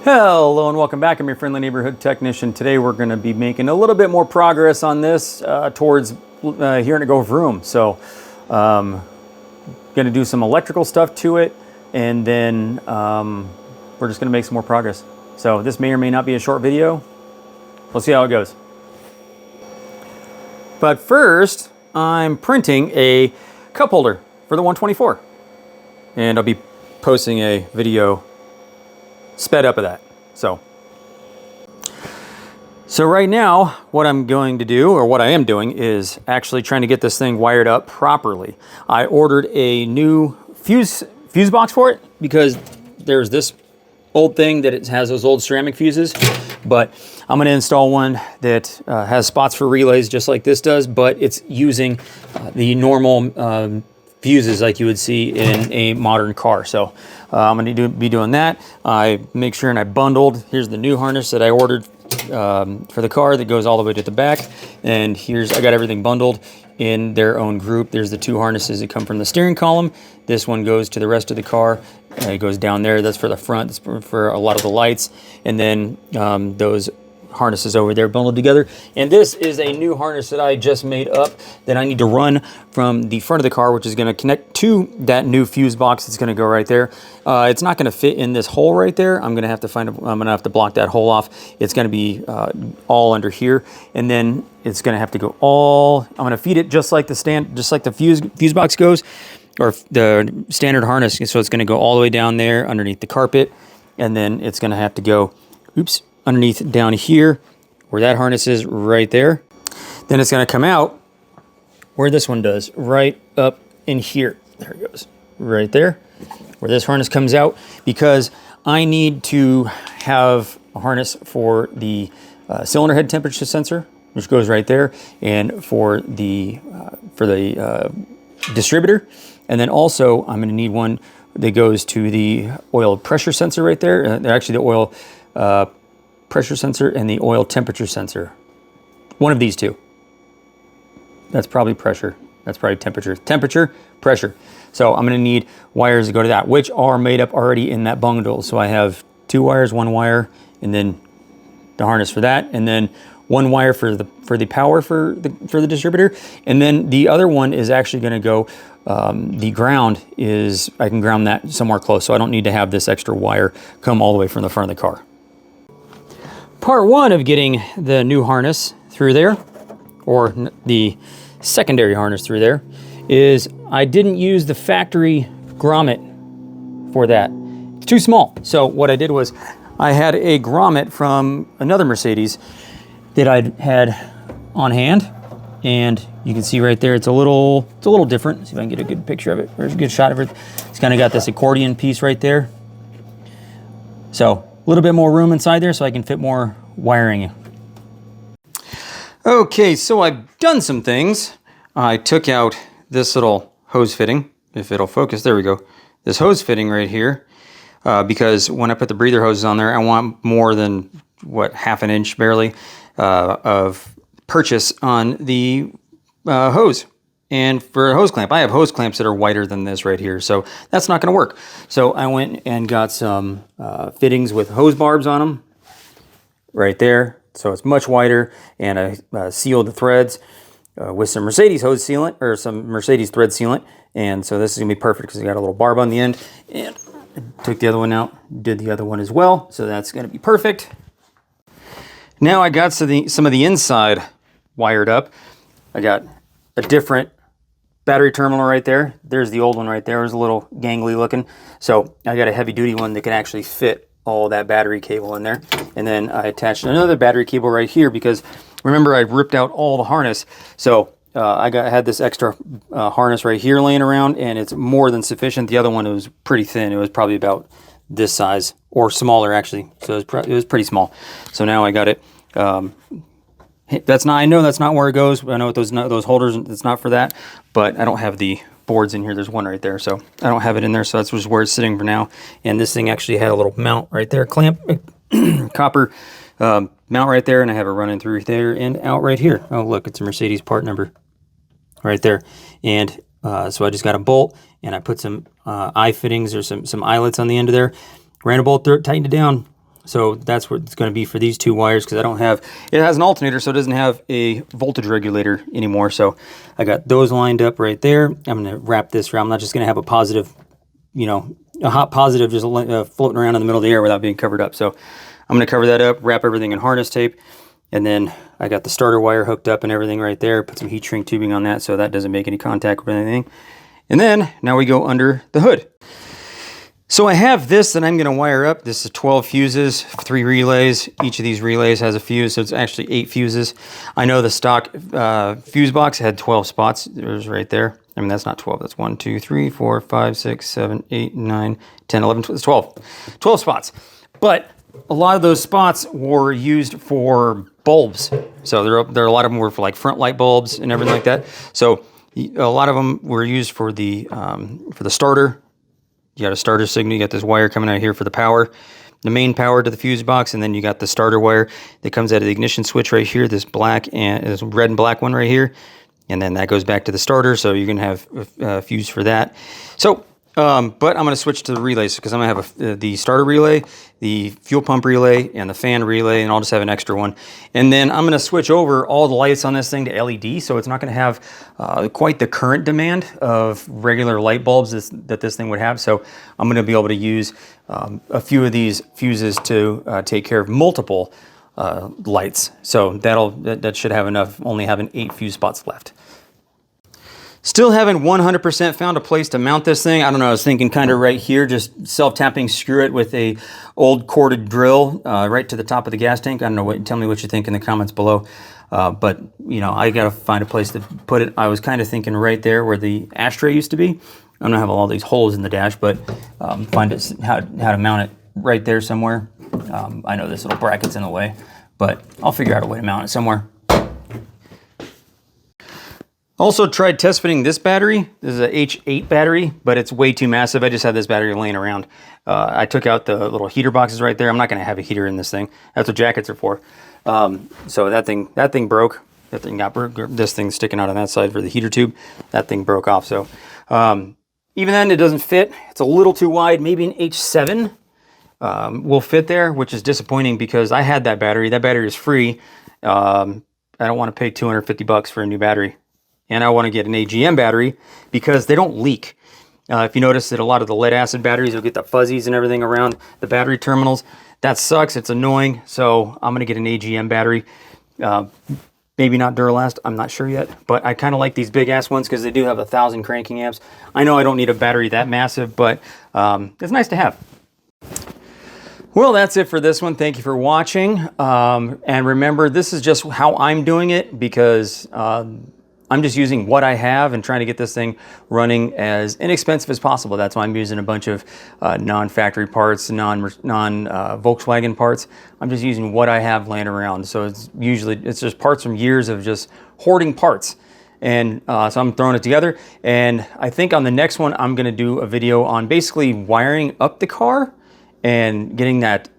Hello and welcome back. I'm your friendly neighborhood technician. Today we're going to be making a little bit more progress on this towards hearing it go vroom. So going to do some electrical stuff to it, and then we're just going to make some more progress. So this may or may not be a short video. We'll see how it goes. But first, I'm printing a cup holder for the 124. And I'll be posting a video sped up of that. So right now, what I'm going to do, or what I am doing, is actually trying to get this thing wired up properly. I ordered a new fuse box for it because there's this old thing that it has those old ceramic fuses, but I'm going to install one that has spots for relays just like this does, but it's using the normal fuses like you would see in a modern car. So I'm going to be doing that. I make sure and I bundled. Here's the new harness that I ordered for the car that goes all the way to the back. And I got everything bundled in their own group. There's the two harnesses that come from the steering column. This one goes to the rest of the car. It goes down there. That's for the front. That's for a lot of the lights. And then those harnesses over there bundled together. And this is a new harness that I just made up that I need to run from the front of the car, which is going to connect to that new fuse box. It's going to go right there. It's not going to fit in this hole right there. I'm going to have to block that hole off. It's going to be all under here, and then it's going to have to go I'm going to feed it just like the fuse box goes, or the standard harness. So it's going to go all the way down there underneath the carpet, and then it's going to have to go underneath down here where that harness is right there. Then it's going to come out where this one does, right up in here. There it goes, right there where this harness comes out, because I need to have a harness for the cylinder head temperature sensor, which goes right there, and for the distributor. And then also I'm going to need one that goes to the oil pressure sensor right there. Actually, the oil pressure sensor and the oil temperature sensor. One of these two. That's probably pressure. That's probably temperature. Temperature, pressure. So I'm going to need wires to go to that, which are made up already in that bundle. So I have 2 wires, 1 wire, and then the harness for that, and then 1 wire for the power for the distributor, and then the other one is actually going to go. The ground is, I can ground that somewhere close, so I don't need to have this extra wire come all the way from the front of the car. Part 1 of getting the new harness through there, or the secondary harness through there, is I didn't use the factory grommet for that. It's too small. So what I did was I had a grommet from another Mercedes that I'd had on hand, and you can see right there it's a little different. Let's see if I can get a good picture of it. There's a good shot of it. It's kind of got this accordion piece right there. So a little bit more room inside there so I can fit more wiring. Okay, so I've done some things. I took out this little hose fitting, if it'll focus, there we go. This hose fitting right here, because when I put the breather hoses on there, I want more than, half an inch barely of purchase on the hose. And for a hose clamp, I have hose clamps that are wider than this right here, so that's not going to work. So I went and got some fittings with hose barbs on them right there, so it's much wider, and I sealed the threads with some Mercedes hose sealant, or some Mercedes thread sealant, and so this is going to be perfect because I got a little barb on the end, and I took the other one out, did the other one as well, so that's going to be perfect. Now I got some of the inside wired up. I got a different battery terminal right there. There's the old one right there. It was a little gangly looking. So I got a heavy duty one that can actually fit all that battery cable in there. And then I attached another battery cable right here because remember I ripped out all the harness. So I had this extra harness right here laying around, and it's more than sufficient. The other one was pretty thin. It was probably about this size, or smaller actually. So it was pretty small. So now I got it. I know that's not where it goes. I know those holders, it's not for that, but I don't have the boards in here. There's one right there, so I don't have it in there, so that's just where it's sitting for now. And this thing actually had a little mount right there, clamp, copper mount right there, and I have it running through there and out right here. Oh, look, it's a Mercedes part number right there. And so I just got a bolt, and I put some eye fittings or some eyelets on the end of there, ran a bolt through it, tightened it down, So that's what it's going to be for these two wires, because I don't have, it has an alternator, so it doesn't have a voltage regulator anymore. So I got those lined up right there. I'm going to wrap this around. I'm not just going to have a positive, you know, a hot positive just floating around in the middle of the air without being covered up. So I'm going to cover that up, wrap everything in harness tape, and then I got the starter wire hooked up and everything right there. Put some heat shrink tubing on that so that doesn't make any contact with anything. And then now we go under the hood. So I have this that I'm going to wire up. This is 12 fuses, 3 relays. Each of these relays has a fuse, so it's actually 8 fuses. I know the stock fuse box had 12 spots. There's right there. I mean, that's not 12. That's 1, 2, 3, 4, 5, 6, 7, 8, 9, 10, 11, 12. 12 spots. But a lot of those spots were used for bulbs. So there are a lot of them were for like front light bulbs and everything like that. So a lot of them were used for the starter. You got a starter signal, you got this wire coming out here for the power, the main power to the fuse box, and then you got the starter wire that comes out of the ignition switch right here, this black and this red and black one right here, and then that goes back to the starter, so you're gonna have a fuse for that. So, but I'm gonna switch to the relays because I'm gonna have the starter relay, the fuel pump relay, and the fan relay, and I'll just have an extra one. And then I'm gonna switch over all the lights on this thing to LED, so it's not gonna have quite the current demand of regular light bulbs that this thing would have. So I'm gonna be able to use a few of these fuses to take care of multiple lights. So that should have enough, only having 8 fuse spots left. Still haven't 100% found a place to mount this thing. I don't know, I was thinking kind of right here, just self-tapping screw it with a old corded drill right to the top of the gas tank. I don't know, tell me what you think in the comments below. But, you know, I gotta find a place to put it. I was kind of thinking right there where the ashtray used to be. I'm gonna have all these holes in the dash, but find how to mount it right there somewhere. I know this little bracket's in the way, but I'll figure out a way to mount it somewhere. Also tried test fitting this battery. This is a H8 battery, but it's way too massive. I just had this battery laying around. I took out the little heater boxes right there. I'm not gonna have a heater in this thing. That's what jackets are for. So that thing broke. That thing got broke. This thing's sticking out on that side for the heater tube. That thing broke off. So even then, it doesn't fit. It's a little too wide. Maybe an H7 will fit there, which is disappointing because I had that battery. That battery is free. I don't want to pay $250 for a new battery. And I want to get an AGM battery because they don't leak. If you notice that a lot of the lead acid batteries will get the fuzzies and everything around the battery terminals. That sucks, it's annoying. So I'm gonna get an AGM battery. Maybe not Duralast, I'm not sure yet. But I kind of like these big ass ones because they do have 1,000 cranking amps. I know I don't need a battery that massive, but it's nice to have. Well, that's it for this one. Thank you for watching. And remember, this is just how I'm doing it because I'm just using what I have and trying to get this thing running as inexpensive as possible. That's why I'm using a bunch of non-factory parts, non-Volkswagen parts. I'm just using what I have laying around. So it's just parts from years of just hoarding parts. And so I'm throwing it together. And I think on the next one, I'm gonna do a video on basically wiring up the car and getting the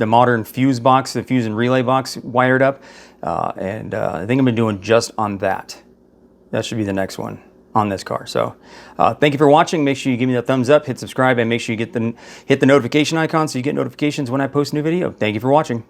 modern fuse box, the fuse and relay box wired up. I think I'm gonna be doing just on that. That should be the next one on this car. So thank you for watching. Make sure you give me a thumbs up, hit subscribe, and make sure you hit the notification icon so you get notifications when I post a new video. Thank you for watching.